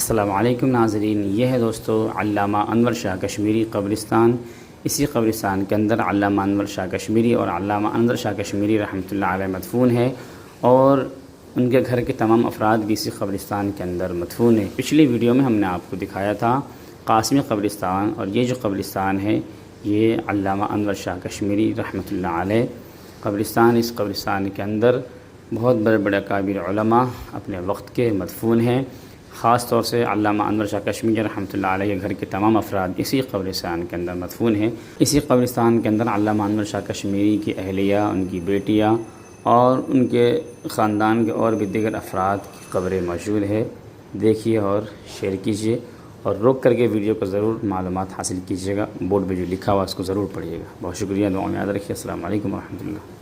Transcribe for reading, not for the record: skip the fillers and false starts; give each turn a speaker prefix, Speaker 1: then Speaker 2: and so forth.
Speaker 1: السلام علیکم ناظرین، یہ ہے دوستو علامہ انور شاہ کشمیری قبرستان۔ اسی قبرستان کے اندر علامہ انور شاہ کشمیری اور علامہ انور شاہ کشمیری رحمۃ اللہ علیہ مدفون ہے، اور ان کے گھر کے تمام افراد بھی اسی قبرستان کے اندر مدفون ہیں۔ پچھلی ویڈیو میں ہم نے آپ کو دکھایا تھا قاسمی قبرستان، اور یہ جو قبرستان ہے یہ علامہ انور شاہ کشمیری رحمۃ اللہ علیہ قبرستان۔ اس قبرستان کے اندر بہت بڑے بڑے اکابر علماء اپنے وقت کے مدفون ہیں۔ خاص طور سے علامہ انور شاہ کشمیری رحمۃ اللہ علیہ کے گھر کے تمام افراد اسی قبرستان کے اندر مدفون ہیں۔ اسی قبرستان کے اندر علامہ انور شاہ کشمیری کی اہلیہ، ان کی بیٹیاں اور ان کے خاندان کے اور بھی دیگر افراد کی قبریں موجود ہے۔ دیکھیے اور شیئر کیجیے، اور روک کر کے ویڈیو کو ضرور معلومات حاصل کیجیے گا۔ بورڈ پہ جو لکھا ہوا اس کو ضرور پڑھیے گا۔ بہت شکریہ، دعا میں یاد رکھیے۔ السلام علیکم ورحمۃ اللہ۔